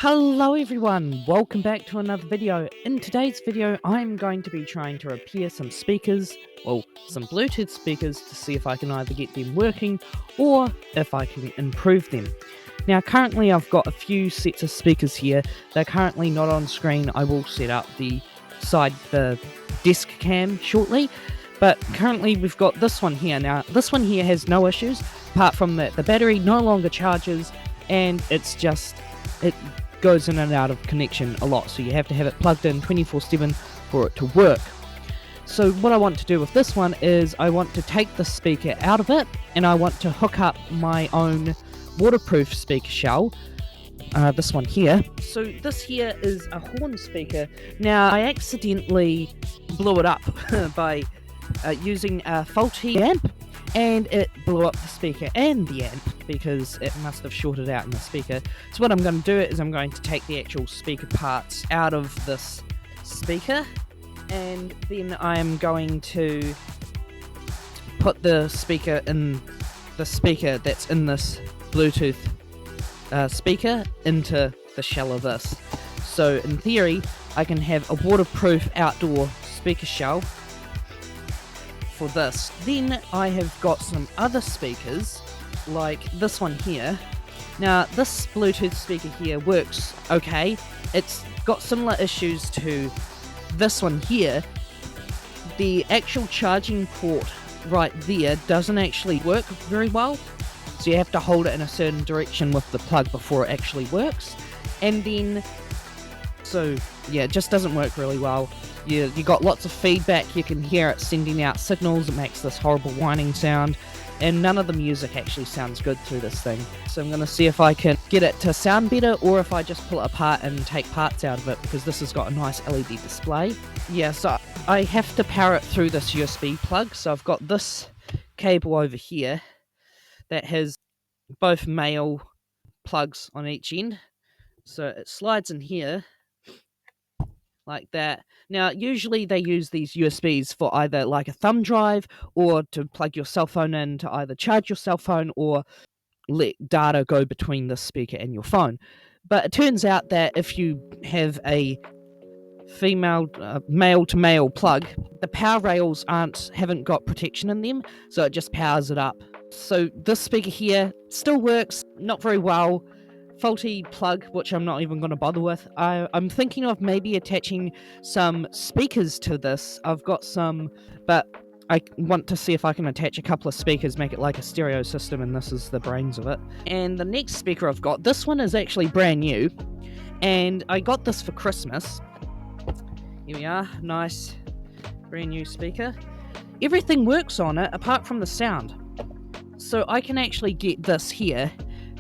Hello everyone, welcome back to another video. In today's video I'm going to be trying to repair some speakers, some Bluetooth speakers, to see if I can either get them working or if I can improve them. Now currently I've got a few sets of speakers here. They're currently not on screen. I will set up the desk cam shortly, but currently we've got this one here. Now this one here has no issues apart from that the battery no longer charges, and it goes in and out of connection a lot, so you have to have it plugged in 24/7 for it to work. So what I want to do with this one is I want to take the speaker out of it, and I want to hook up my own waterproof speaker shell, this one here. So this here is a horn speaker. Now I accidentally blew it up by using a faulty amp, and it blew up the speaker and the amp because it must have shorted out in the speaker. So what I'm going to do is I'm going to take the actual speaker parts out of this speaker, and then I'm going to put the speaker that's in this Bluetooth speaker into the shell of this. So in theory I can have a waterproof outdoor speaker shell for this. Then I have got some other speakers like this one here. Now this Bluetooth speaker here works okay. It's got similar issues to this one here. The actual charging port right there doesn't actually work very well, so you have to hold it in a certain direction with the plug before it actually works. And then it just doesn't work really well. You got lots of feedback. You can hear it sending out signals. It makes this horrible whining sound, and none of the music actually sounds good through this thing. So I'm going to see if I can get it to sound better, or if I just pull it apart and take parts out of it, because this has got a nice LED display. Yeah, so I have to power it through this USB plug. So I've got this cable over here that has both male plugs on each end. So it slides in here like that. Now usually they use these USBs for either like a thumb drive, or to plug your cell phone in to either charge your cell phone or let data go between the speaker and your phone. But it turns out that if you have a male to male plug, the power rails haven't got protection in them, so it just powers it up. So this speaker here still works, not very well. Faulty plug, which I'm not even going to bother with. I'm thinking of maybe attaching some speakers to this. I've got some, but I want to see if I can attach a couple of speakers, make it like a stereo system, and this is the brains of it. And the next speaker I've got, this one is actually brand new, and I got this for Christmas. Here we are, nice brand new speaker. Everything works on it apart from the sound. So I can actually get this here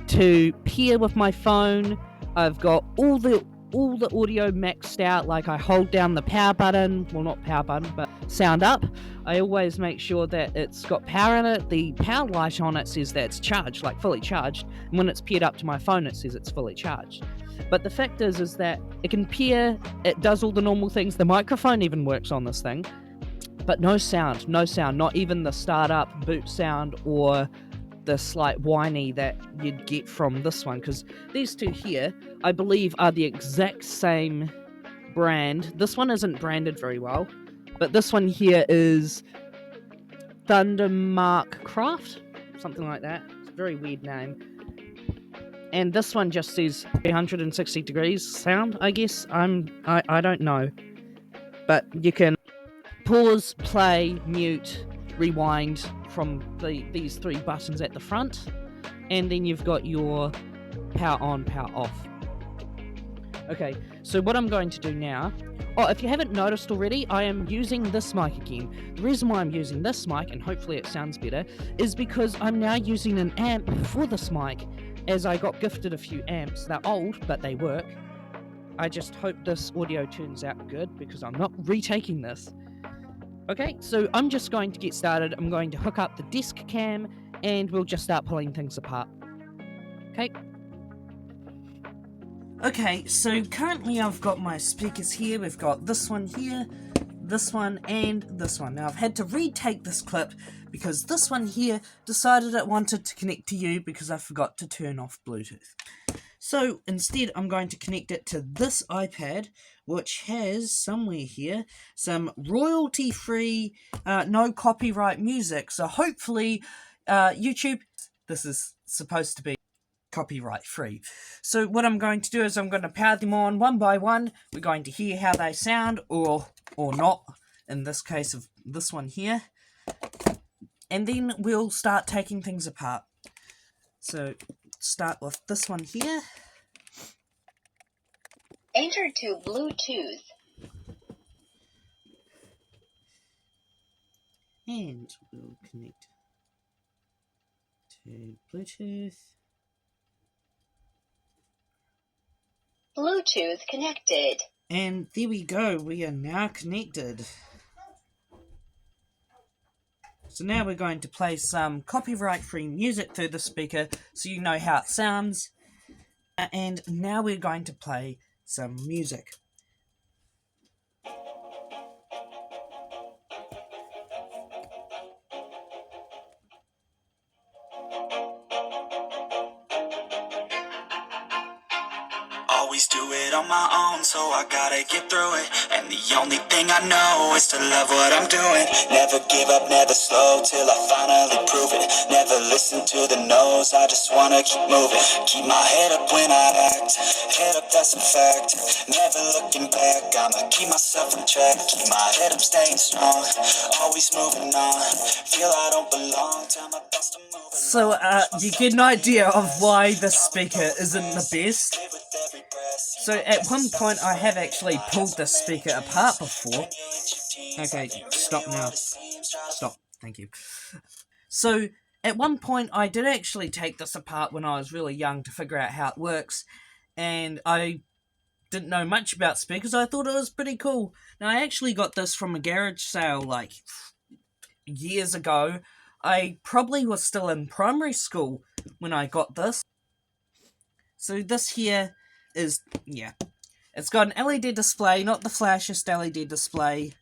to pair with my phone. I've got all the audio maxed out. Like I hold down the power button, well not power button, but sound up. I always make sure that it's got power in it. The power light on it says that it's charged, like fully charged. And when it's paired up to my phone, it says it's fully charged. But the fact is that it can pair, it does all the normal things. The microphone even works on this thing, but no sound, not even the startup boot sound or the slight whiny that you'd get from this one, because these two here I believe are the exact same brand. This one isn't branded very well, but this one here is Thundermark Craft, something like that. It's a very weird name. And this one just says 360 degrees sound, I guess. I don't know, but you can pause, play, mute, rewind from these three buttons at the front, and then you've got your power on, power off. Okay, so what I'm going to do now, if you haven't noticed already, I am using this mic again. The reason why I'm using this mic, and hopefully it sounds better, is because I'm now using an amp for this mic, as I got gifted a few amps. They're old, but they work. I just hope this audio turns out good, because I'm not retaking this. Okay, so I'm just going to get started. I'm going to hook up the desk cam, and we'll just start pulling things apart. Okay, so currently I've got my speakers here. We've got this one here, this one, and this one. Now I've had to retake this clip because this one here decided it wanted to connect to you because I forgot to turn off Bluetooth. So instead I'm going to connect it to this iPad, which has somewhere here some royalty-free, no copyright music. So hopefully YouTube, this is supposed to be copyright free. So what I'm going to do is I'm going to power them on one by one. We're going to hear how they sound, or not, in this case of this one here. And then we'll start taking things apart. So start with this one here. Enter to Bluetooth. And we'll connect to Bluetooth. Bluetooth connected. And there we go, we are now connected. So now we're going to play some copyright-free music through the speaker so you know how it sounds. And now we're going to play some music. Always do it on my own, so I gotta get through it. And the only thing I know is to love what I'm doing. Never give up, never slow, till I finally prove it. Never listen to the no's, I just wanna keep moving. Keep my head up when I act, head up, that's a fact. Never looking back, I'ma keep myself in check. Keep my head up, staying strong, always moving on. Feel I don't belong, tell my thoughts to move along. So, you get an idea of why this speaker isn't the best. So, at one point, I have actually pulled this speaker apart before. Okay, stop now. Stop, thank you. So, at one point, I did actually take this apart when I was really young to figure out how it works. And I didn't know much about speakers, I thought it was pretty cool. Now, I actually got this from a garage sale, like, years ago. I probably was still in primary school when I got this. So this here is, yeah, it's got an LED display, not the flashiest LED display.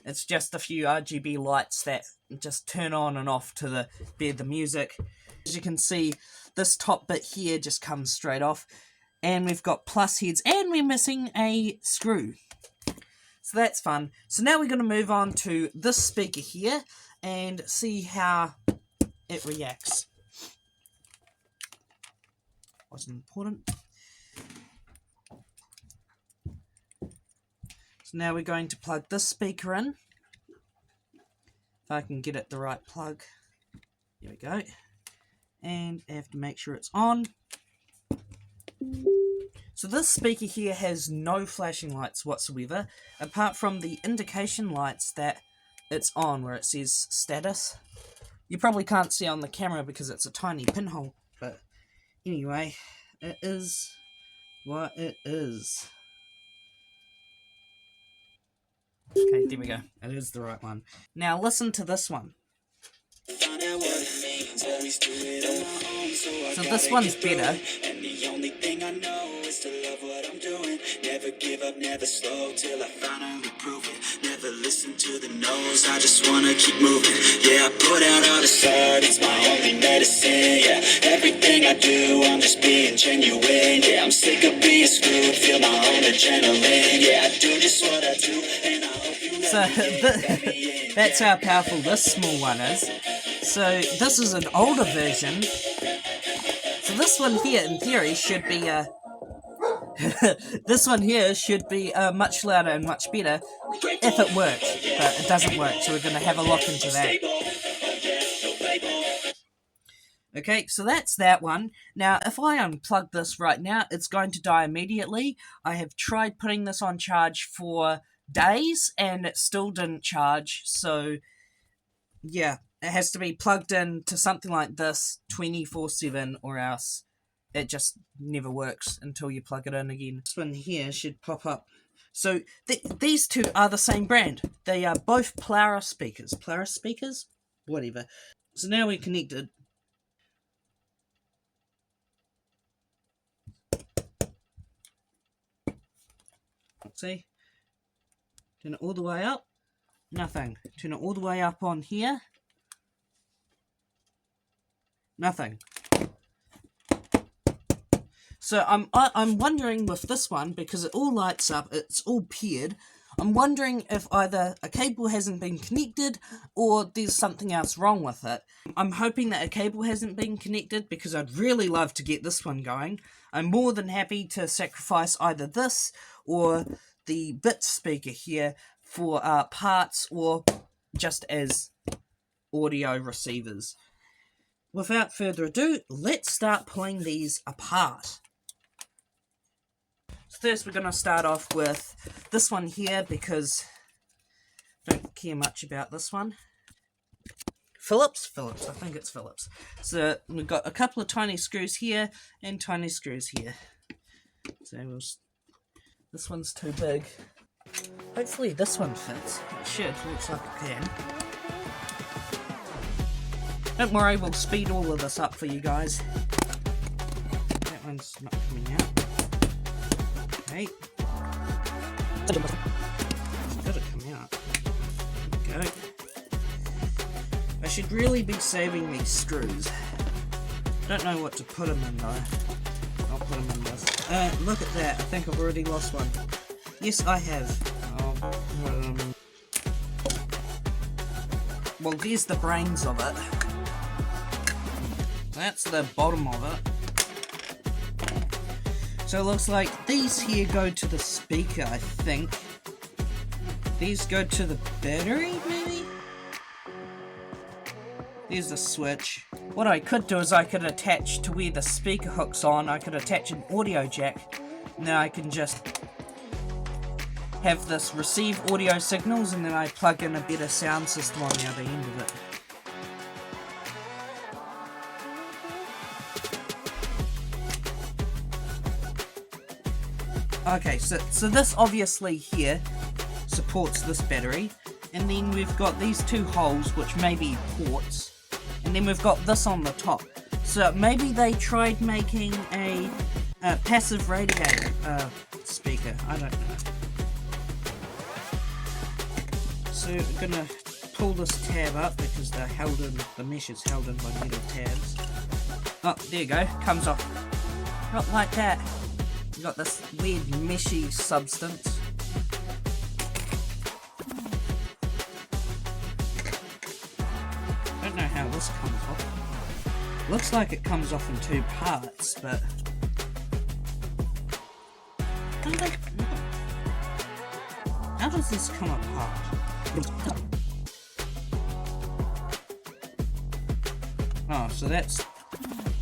It's just a few RGB lights that just turn on and off to the music. As you can see, this top bit here just comes straight off. And we've got plus heads, and we're missing a screw. So that's fun. So now we're going to move on to this speaker here and see how it reacts. Wasn't important. So now we're going to plug this speaker in. If I can get it the right plug. There we go. And I have to make sure it's on. So this speaker here has no flashing lights whatsoever, apart from the indication lights that it's on, where it says status. You probably can't see on the camera because it's a tiny pinhole, but anyway, it is what it is. Okay, there we go. It is the right one. Now listen to this one. So this one's better. And the only thing I know is to love what I'm doing. Never give up, never slow, till I finally prove it. Never listen to the no's, I just wanna keep moving. Yeah, I put out all this art, it's my only medicine. Yeah, everything I do, I'm just being genuine. Yeah, I'm sick of being screwed, feel my own adrenaline. Yeah, I do just what I do, and I hope you So that's how powerful this small one is. So this is an older version. So this one here, in theory, should be this one here should be much louder and much better if it works, but it doesn't work. So we're going to have a look into that. Okay, so that's that one. Now, if I unplug this right now, it's going to die immediately. I have tried putting this on charge for days, and it still didn't charge. So, yeah, it has to be plugged in to something like this 24/7, or else it just never works until you plug it in again. This one here should pop up. So, these two are the same brand. They are both Polaris speakers. Polaris speakers? Whatever. So now we're connected. See? Turn it all the way up. Nothing. Turn it all the way up on here. Nothing. So I'm wondering with this one, because it all lights up, it's all paired, I'm wondering if either a cable hasn't been connected or there's something else wrong with it. I'm hoping that a cable hasn't been connected because I'd really love to get this one going. I'm more than happy to sacrifice either this or the bit speaker here for parts or just as audio receivers. Without further ado, let's start pulling these apart. First, we're going to start off with this one here because I don't care much about this one. Phillips, I think it's Phillips. So we've got a couple of tiny screws here and tiny screws here. So this one's too big. Hopefully this one fits. It should, looks like it can. Don't worry, we'll speed all of this up for you guys. That one's not coming out. Okay. It's gotta come out. There we go. I should really be saving these screws. Don't know what to put them in though. I'll put them in this. Look at that. I think I've already lost one. Yes, I have. Well, there's the brains of it. That's the bottom of it. So it looks like these here go to the speaker, I think. These go to the battery, maybe? There's the switch. What I could do is I could attach to where the speaker hook's on, I could attach an audio jack. Now I can just have this receive audio signals and then I plug in a better sound system on the other end of it. Okay, so this obviously here supports this battery, and then we've got these two holes which may be ports, and then we've got this on the top. So maybe they tried making a passive radiator speaker, I don't know. So we're gonna pull this tab up because they're held in, the mesh is held in by metal tabs. Oh, there you go, comes off. Not like that. You got this weird meshy substance. Don't know how this comes off. Looks like it comes off in two parts, but how does this come apart? Oh, so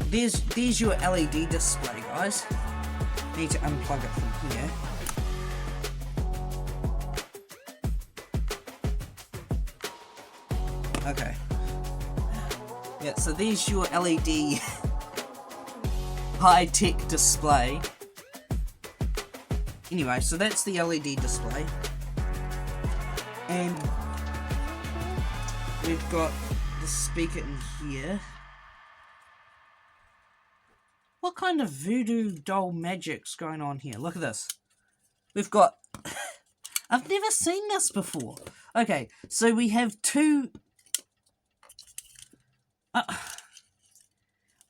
there's your LED display, guys. Need to unplug it from here. Okay. Yeah, so there's your LED high-tech display. Anyway, so that's the LED display. And we've got the speaker in here. What kind of voodoo doll magic's going on here? Look at this. We've got... I've never seen this before. Okay, so we have two... I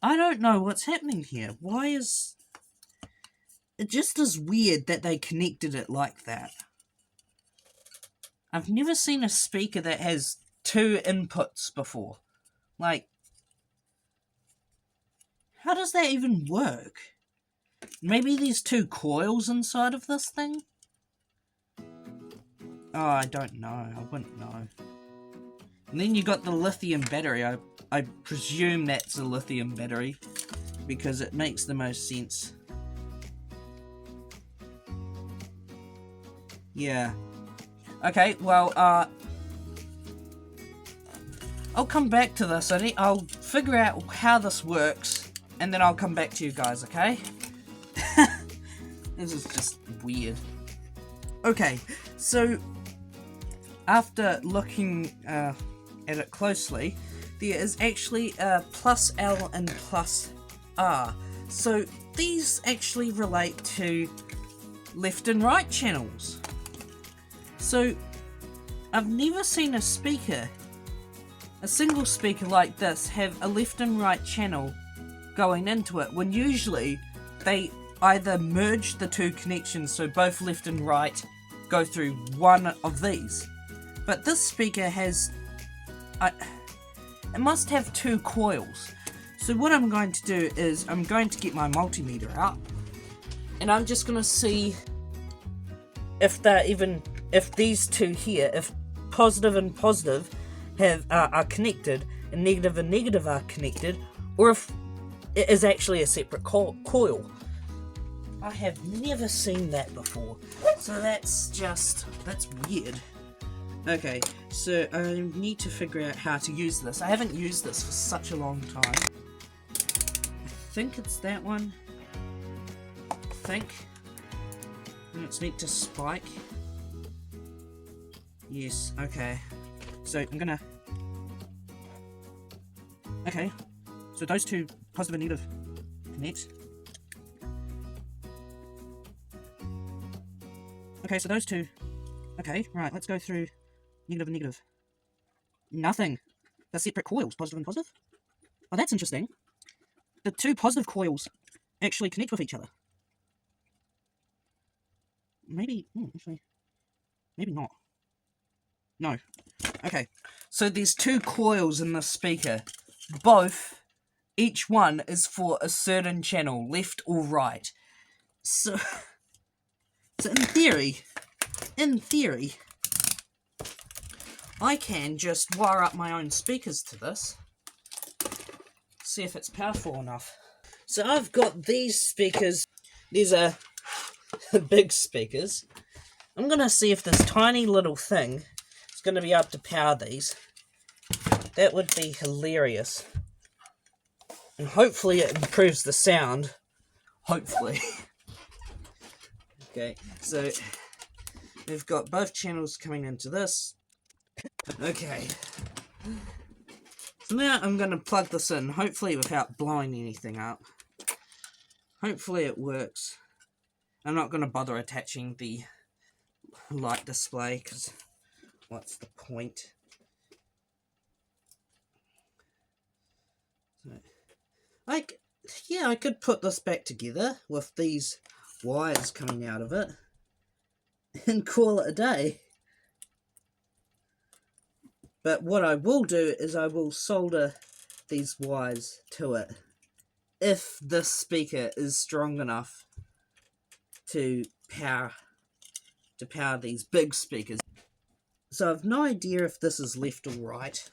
don't know what's happening here. Why is... It just is weird that they connected it like that. I've never seen a speaker that has two inputs before. Like... How does that even work? Maybe there's two coils inside of this thing? Oh, I don't know. I wouldn't know. And then you got the lithium battery. I presume that's a lithium battery because it makes the most sense. Yeah. Okay, well, I'll come back to this. I'll figure out how this works. And then I'll come back to you guys, okay? This is just weird. Okay, so after looking at it closely, there is actually a plus L and plus R. So these actually relate to left and right channels. So I've never seen a speaker, a single speaker like this, have a left and right channel going into it, when usually they either merge the two connections, so both left and right go through one of these. But this speaker has... it must have two coils. So what I'm going to do is I'm going to get my multimeter out, and I'm just going to see if if these two here, if positive and positive are connected, and negative are connected, or if it is actually a separate coil. I have never seen that before, so that's weird. Okay, so I need to figure out how to use this. I haven't used this for such a long time. I think it's that one. And it's meant to spike. Yes, okay. So I'm gonna... Okay, so those two, positive and negative, connect. Okay, so those two... Okay, right, let's go through negative and negative. Nothing. They're separate coils, positive and positive. Oh, that's interesting. The two positive coils actually connect with each other. Maybe... actually... Maybe not. No. Okay, so there's two coils in the speaker. Both, each one is for a certain channel, left or right. So in theory, I can just wire up my own speakers to this. See if it's powerful enough. So I've got these speakers. These are big speakers. I'm going to see if this tiny little thing is going to be able to power these. That would be hilarious. And hopefully it improves the sound. Hopefully. Okay, so we've got both channels coming into this. Okay. So now I'm going to plug this in, hopefully without blowing anything up. Hopefully it works. I'm not going to bother attaching the light display, because what's the point? Yeah, I could put this back together with these wires coming out of it and call it a day. But what I will do is I will solder these wires to it if this speaker is strong enough to power these big speakers. So I've no idea if this is left or right.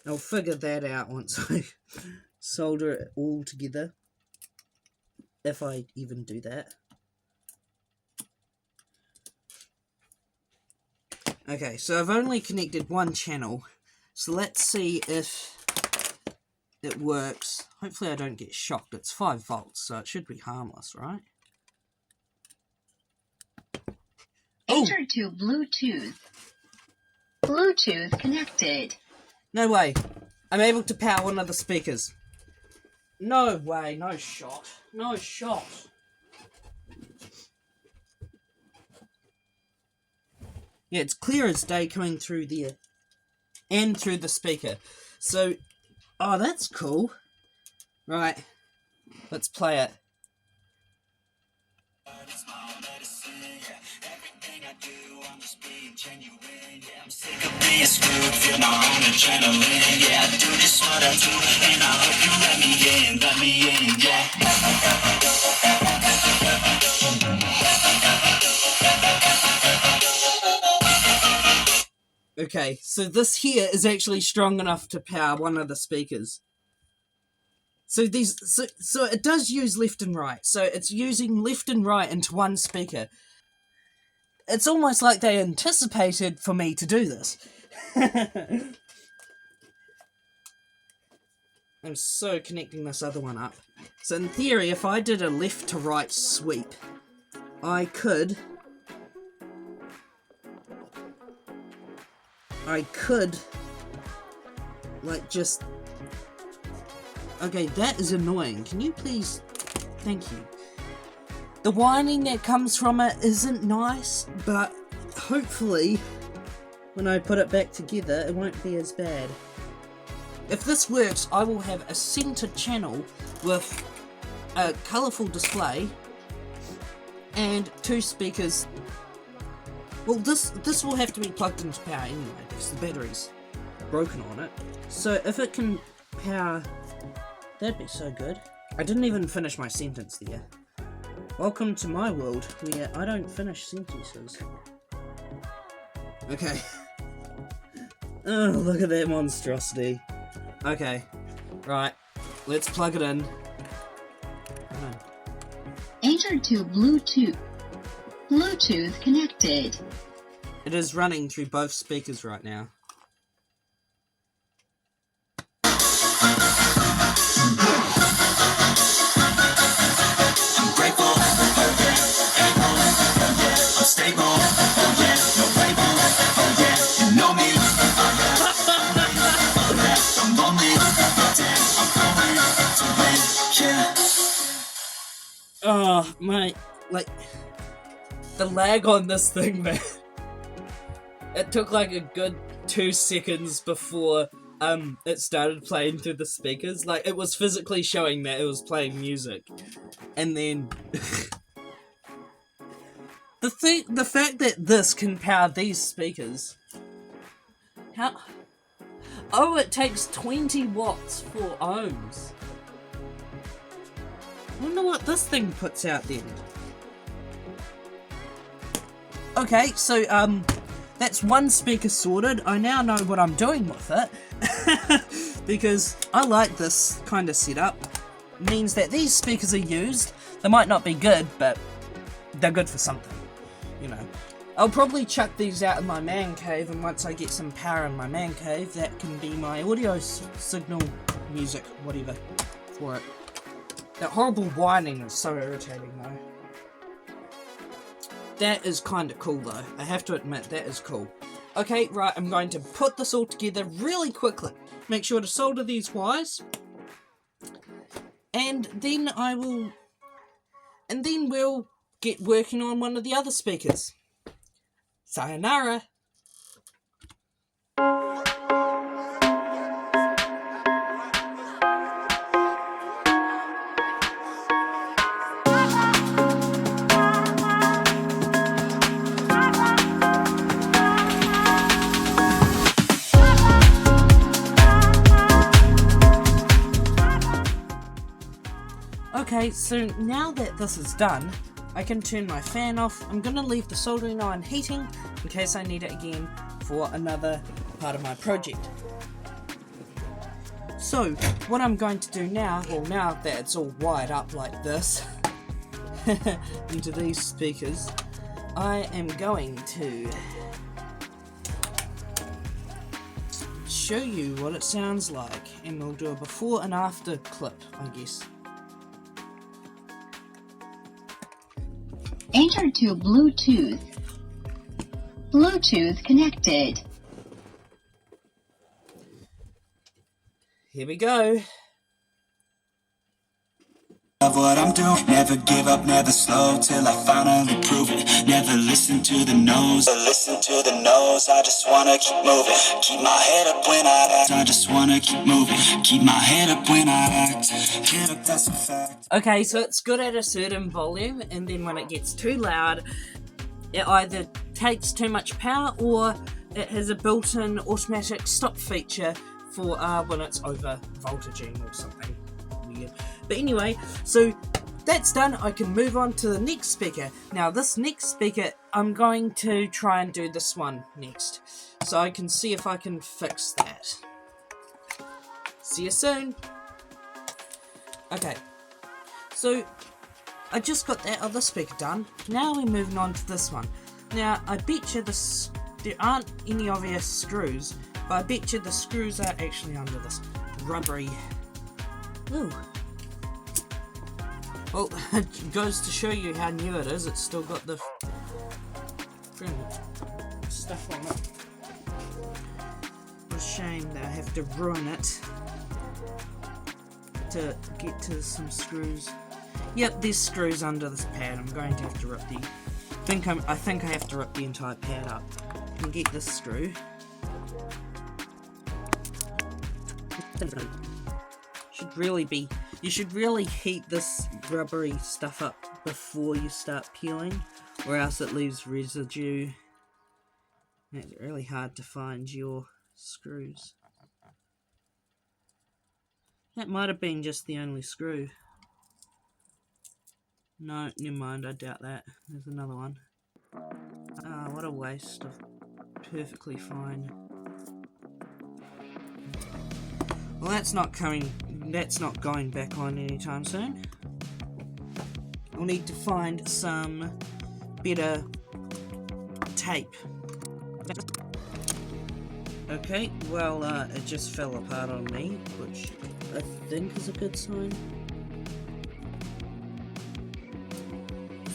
I'll figure that out once I solder it all together, if I even do that. Okay, so I've only connected one channel, so let's see if it works. Hopefully I don't get shocked. It's 5 volts, so it should be harmless, right? Enter to Bluetooth. Bluetooth connected. No way. I'm able to power one of the speakers. No way, no shot. No shot. Yeah, it's clear as day coming through there. And through the speaker. So, oh, that's cool. Right, let's play it. I'm sick of being screwed, feel my own adrenaline. Yeah, I do just what I do, and I hope you let me in, yeah. Okay, so this here is actually strong enough to power one of the speakers. So so it does use left and right. So it's using left and right into one speaker. It's almost like they anticipated for me to do this. I'm so connecting this other one up. So in theory, if I did a left to right sweep, I could like just... Okay, that is annoying. Can you please... Thank you. The whining that comes from it isn't nice, but hopefully when I put it back together it won't be as bad. If this works, I will have a centered channel with a colourful display and 2 speakers. Well, this will have to be plugged into power anyway because the battery's broken on it. So if it can power, that'd be so good. I didn't even finish my sentence there. Welcome to my world where I don't finish sentences. Okay. Oh, look at that monstrosity. Okay. Right. Let's plug it in. Enter to Bluetooth. Bluetooth connected. It is running through both speakers right now. Oh, my, like, the lag on this thing, man. It took like a good 2 seconds before it started playing through the speakers. Like, it was physically showing that it was playing music. And then the fact that this can power these speakers. How? Oh, it takes 20 watts for ohms. I wonder what this thing puts out then. Okay, so that's 1 speaker sorted. I now know what I'm doing with it. Because I like this kind of setup. It means that these speakers are used. They might not be good, but they're good for something. You know. I'll probably chuck these out in my man cave, and once I get some power in my man cave, that can be my audio signal, music, whatever, for it. That horrible whining is so irritating though. That is kind of cool though. I have to admit, that is cool. Okay, right, I'm going to put this all together really quickly. Make sure to solder these wires. And then we'll get working on one of the other speakers. Sayonara! Okay, so now that this is done, I can turn my fan off. I'm going to leave the soldering iron heating in case I need it again for another part of my project. So, what I'm going to do now, well now that it's all wired up like this, into these speakers, I am going to show you what it sounds like, and we'll do a before and after clip, I guess. Enter to Bluetooth. Bluetooth connected. Here we go. Love what I'm doing, never give up, never slow till I finally prove it. Never listen to the no's, I just wanna keep moving. Keep my head up when I act, I just wanna keep moving. Keep my head up when I act, head up, that's a fact. Okay, so it's good at a certain volume, and then when it gets too loud, it either takes too much power or it has a built-in automatic stop feature for when it's over voltaging or something weird. But anyway, so that's done. I can move on to the next speaker. Now this next speaker, I'm going to try and do this one next, so I can see if I can fix that. See you soon. Okay, so I just got that other speaker done. Now we're moving on to this one. Now I bet you there aren't any obvious screws, but I bet you the screws are actually under this rubbery. Ooh. Well, it goes to show you how new it is. It's still got the stuff on it. What a shame that I have to ruin it to get to some screws. Yep, there's screws under this pad. I'm going to have to rip the. I think I have to rip the entire pad up and get this screw. Should really be You should really heat this rubbery stuff up before you start peeling, or else it leaves residue. It's really hard to find your screws. That might have been just the only screw. No, never mind, I doubt that. There's another one. Ah, what a waste of perfectly fine. Well, that's not going back on anytime soon. We'll need to find some better tape. Okay, well, it just fell apart on me, which I think is a good sign.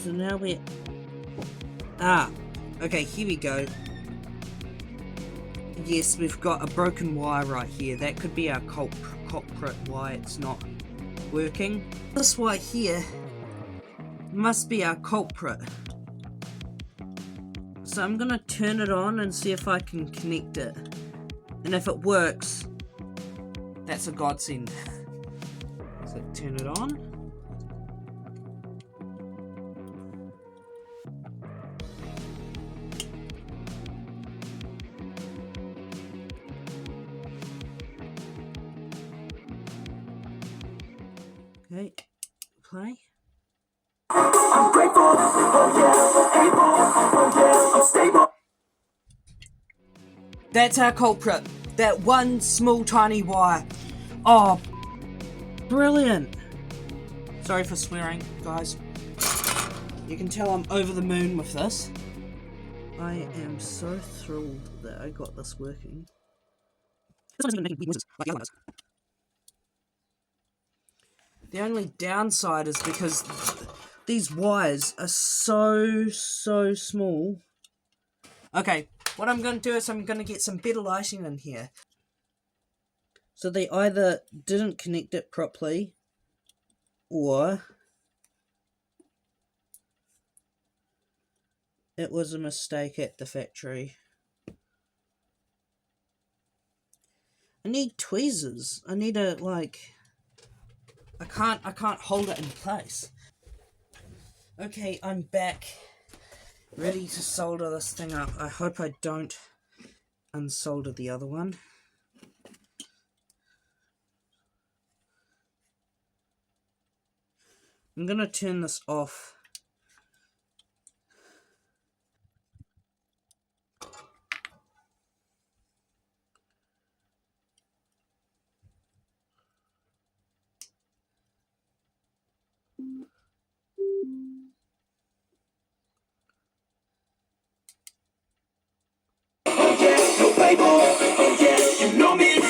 So now we're... Ah, okay, here we go. Yes, we've got a broken wire right here. That could be our culprit why it's not working. This wire here must be our culprit. So I'm gonna turn it on and see if I can connect it. And if it works, that's a godsend. So turn it on. Okay, play. I'm grateful, oh yeah, able, oh yeah, I'm stable. That's our culprit. That one small tiny wire. Oh, brilliant. Sorry for swearing, guys. You can tell I'm over the moon with this. I am so thrilled that I got this working. This one isn't even making weird noises like the other one does. The only downside is because these wires are so small. Okay, what I'm going to do is I'm going to get some better lighting in here. So they either didn't connect it properly, or it was a mistake at the factory. I need tweezers. I need a, like... I can't hold it in place. Okay, I'm back. Ready to solder this thing up. I hope I don't unsolder the other one. I'm gonna turn this off. Oh yeah, no label, oh yeah, you know me.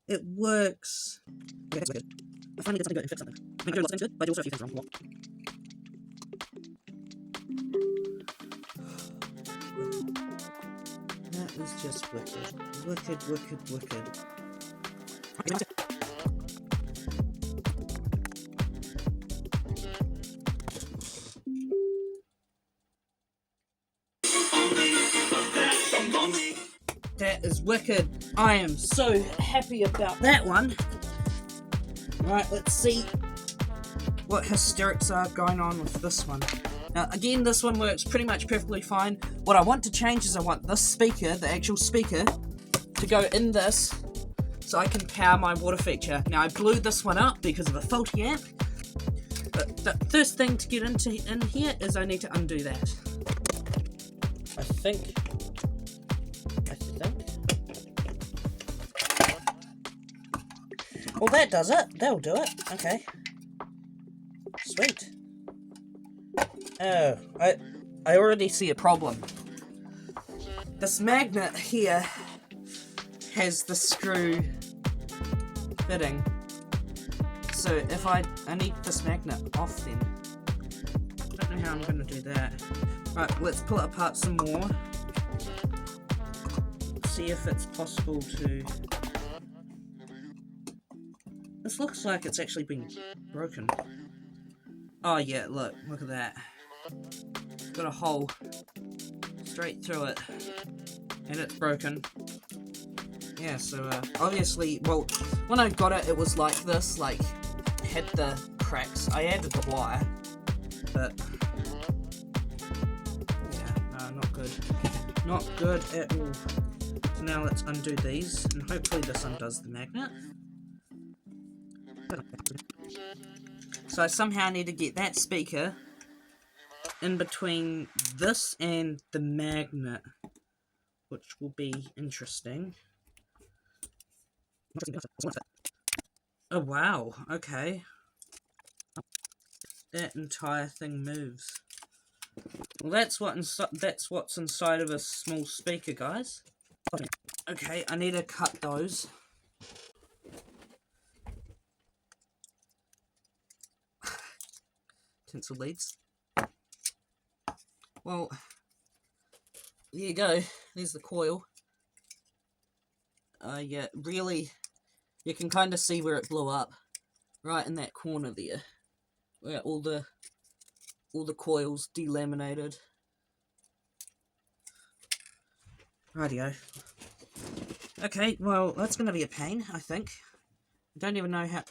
It works. Okay, that's good. I finally did something good and fixed something. I mean, I do a lot of things good, but I do also a few things wrong. That was just wicked. Wicked. That is wicked. I am so happy about that one. Right, let's see what hysterics are going on with this one. Now, again, this one works pretty much perfectly fine. What I want to change is I want this speaker, the actual speaker, to go in this so I can power my water feature. Now, I blew this one up because of a faulty amp. But the first thing to get in here is I need to undo that. I think. Well, that does it. That'll do it. Okay. Sweet. Oh, I already see a problem. This magnet here has the screw fitting. So if I need this magnet off then. I don't know how I'm going to do that. Right, let's pull it apart some more. See if it's possible to... This looks like it's actually been broken. Oh yeah, look at that. Got a hole straight through it. And it's broken. yeah, so obviously, well, when I got it, it was like this, like, had the cracks. I added the wire, but yeah, no, not good. Not good at all. So now let's undo these, and hopefully this undoes the magnet. So I somehow need to get that speaker in between this and the magnet, which will be interesting. Oh wow, okay. That entire thing moves. Well, that's what's inside of a small speaker, guys. Okay, I need to cut those. Tinsel leads. Well, there you go. There's the coil. Yeah, really, you can kind of see where it blew up, right in that corner there, where all the coils delaminated. Rightio. Okay, well, that's going to be a pain, I think. I don't even know how...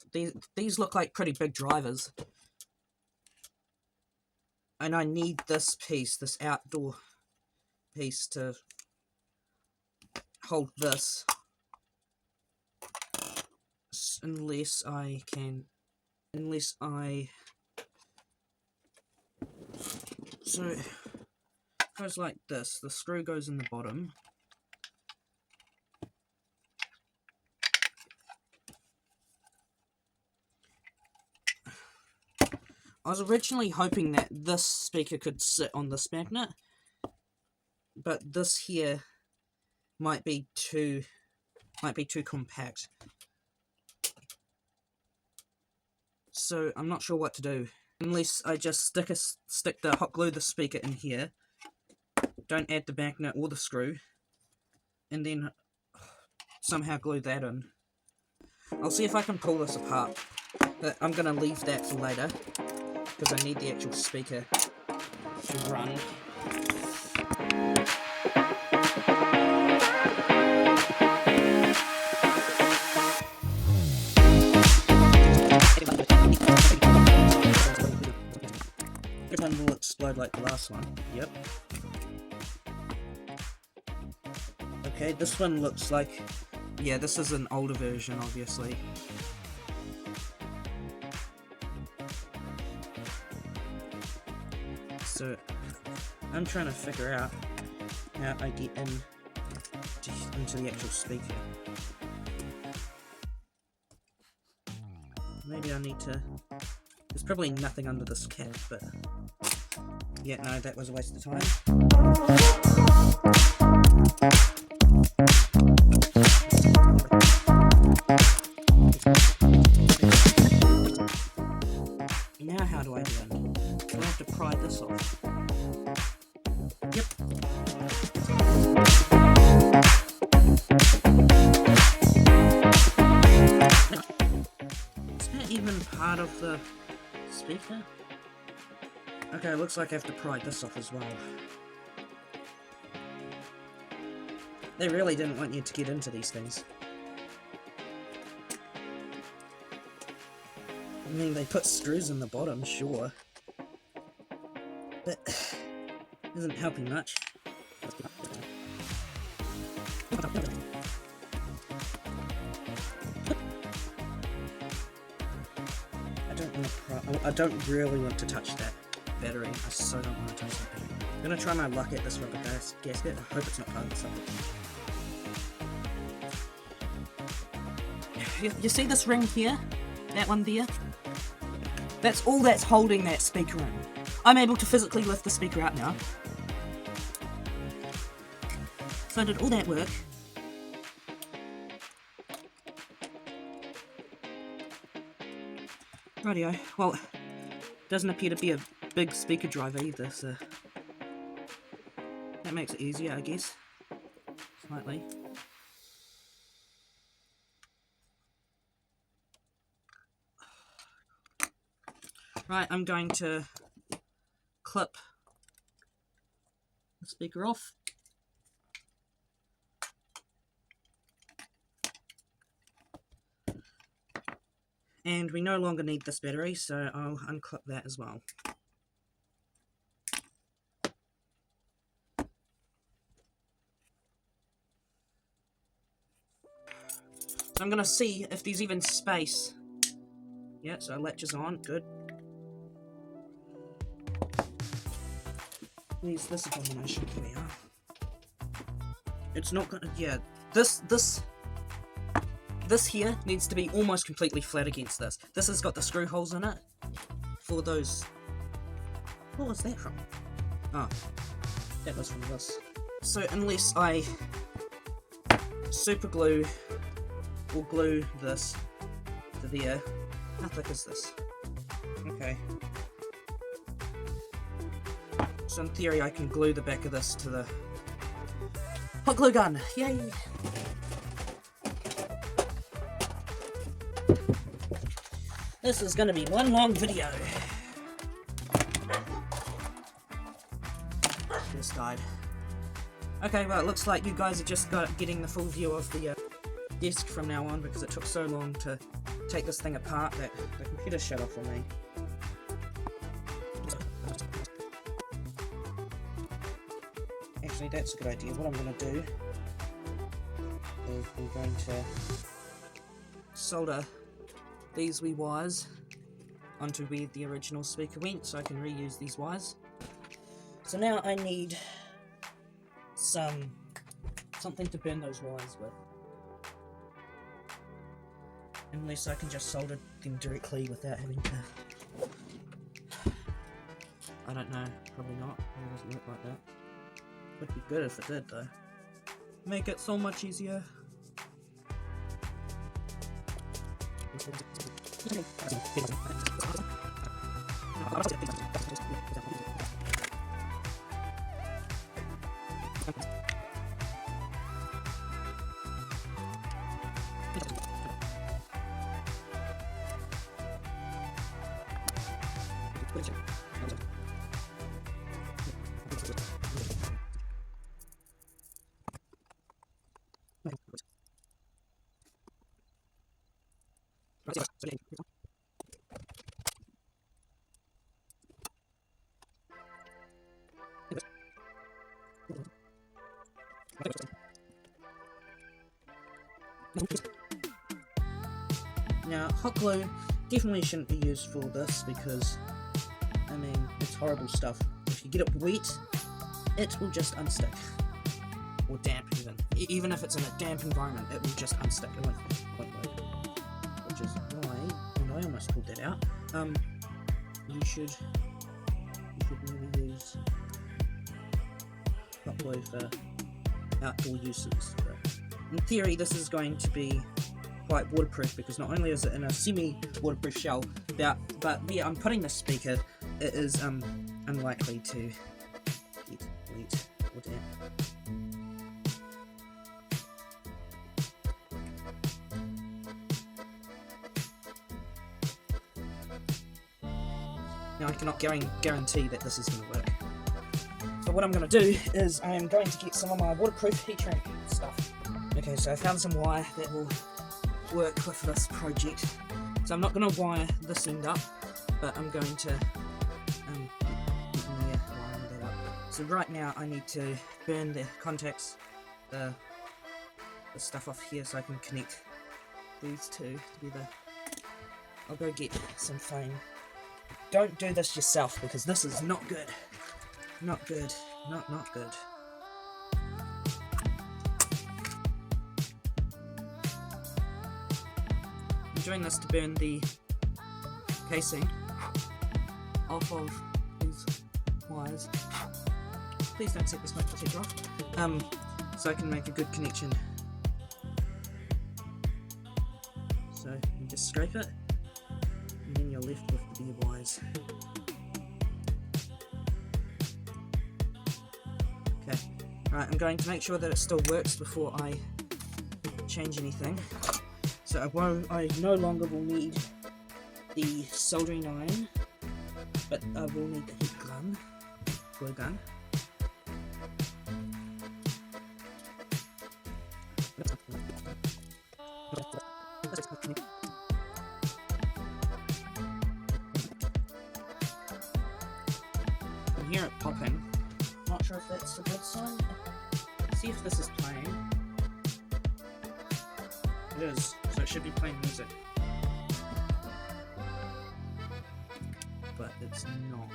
These look like pretty big drivers. And I need this piece, this outdoor piece, to hold this. Unless I can... Unless I... So, it goes like this. The screw goes in the bottom. I was originally hoping that this speaker could sit on this magnet, but this here might be too compact. So I'm not sure what to do, unless I just stick the hot glue the speaker in here, don't add the magnet or the screw, and then somehow glue that in. I'll see if I can pull this apart, but I'm gonna leave that for later, because I need the actual speaker to run. This one will explode like the last one. Yep. Okay, this one looks like... Yeah, this is an older version, obviously. So, I'm trying to figure out how I get into the actual speaker. Maybe I need to... There's probably nothing under this cap, but... Yeah, no, that was a waste of time. Now how do I do it? Do I have to pry this off? Yep. Is that even part of the speaker? Okay, looks like I have to pry this off as well. They really didn't want you to get into these things. I mean, they put screws in the bottom, sure. But isn't helping much. I don't really want to touch that battery. I so don't want to touch that battery. I'm gonna try my luck at this rubber gasket. I hope it's not part of something. You see this ring here? That one there? That's all that's holding that speaker in. I'm able to physically lift the speaker out now. So I did all that work. Rightio. Well, doesn't appear to be a big speaker driver either, so that makes it easier, I guess. Slightly. Right, I'm going to clip the speaker off. And we no longer need this battery, so I'll unclip that as well. So I'm going to see if there's even space. Yeah, so latch is on, good. Where's this abomination? Here we are. It's not gonna, yeah, this here needs to be almost completely flat against this. This has got the screw holes in it for those. What was that from? Oh, that was from this. So unless I super glue or glue this to there, how thick is this? Okay. So in theory I can glue the back of this to the hot glue gun. Yay! This is going to be one long video. Just died. Okay, well it looks like you guys are just getting the full view of the desk from now on, because it took so long to take this thing apart that the computer shut off on me. Actually, that's a good idea. What I'm going to do is I'm going to solder these wee wires onto where the original speaker went, so I can reuse these wires. So now I need something to burn those wires with. Unless I can just solder them directly without having to... I don't know, probably not. It doesn't look like that. Would be good if it did though. Make it so much easier. Now, hot glue definitely shouldn't be used for this because, I mean, it's horrible stuff. If you get it wet, it will just unstick. Or damp even. Even if it's in a damp environment, it will just unstick. It won't work. Which is why, and I almost pulled that out, you should never use hot glue for outdoor uses. But in theory, this is going to be quite waterproof because not only is it in a semi-waterproof shell, but yeah, I'm putting this speaker, it is unlikely to get wet or damp. Now I cannot guarantee that this is going to work. So what I'm going to do is I am going to get some of my waterproof heat shrink stuff. Okay, so I found some wire that will work with this project. So I'm not going to wire this end up, but I'm going to wire that up. So right now I need to burn the contacts, the stuff off here so I can connect these two together. I'll go get some flame. Don't do this yourself because this is not good. Not good. Not good. I'm doing this to burn the casing off of these wires. Please don't set the smoke detector off. So I can make a good connection. So you just scrape it, and then you're left with the bare wires. Okay, right, I'm going to make sure that it still works before I change anything. So I no longer will need the soldering iron, but I will need the heat glue gun. hear it popping. Not sure if that's a good sign. See if this is playing. It is, so it should be playing music. But it's not.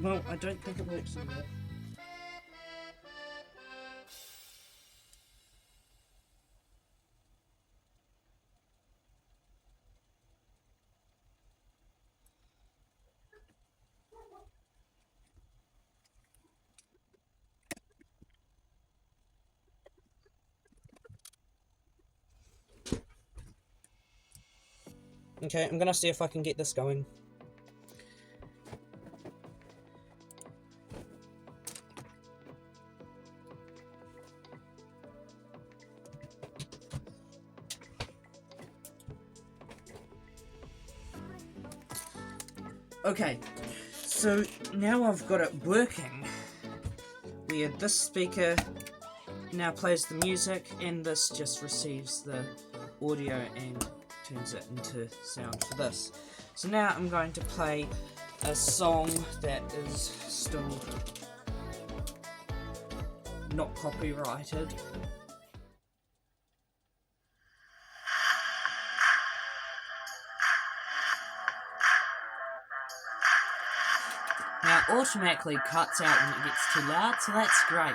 Well, I don't think it works anymore. Okay, I'm gonna see if I can get this going. Okay, so now I've got it working, where this speaker now plays the music and this just receives the audio and turns it into sound for this. So now I'm going to play a song that is still not copyrighted. Now it automatically cuts out when it gets too loud, so that's great.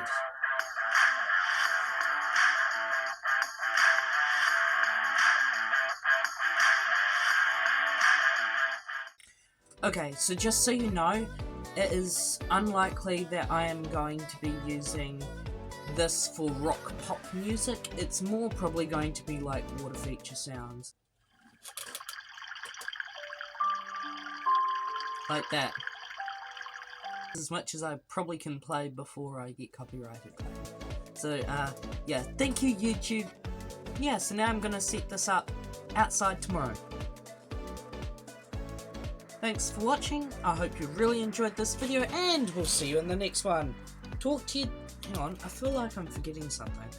Okay, so just so you know, it is unlikely that I am going to be using this for rock pop music. It's more probably going to be like water feature sounds. Like that. As much as I probably can play before I get copyrighted. So, yeah, thank you YouTube. Yeah, so now I'm gonna set this up outside tomorrow. Thanks for watching, I hope you really enjoyed this video, and we'll see you in the next one. Talk to you... Hang on, I feel like I'm forgetting something.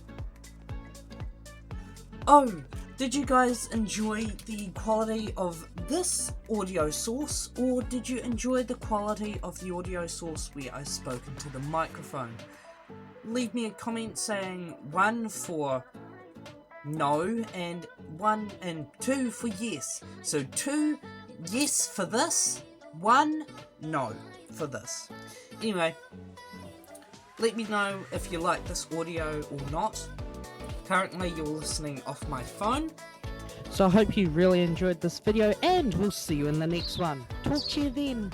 Oh, did you guys enjoy the quality of this audio source, or did you enjoy the quality of the audio source where I spoke into the microphone? Leave me a comment saying 1 for no, and 1 and 2 for yes. So 2 yes for this, 1 no for this. Anyway, let me know if you like this audio or not. Currently you're listening off my phone. So I hope you really enjoyed this video, and we'll see you in the next one. Talk to you then.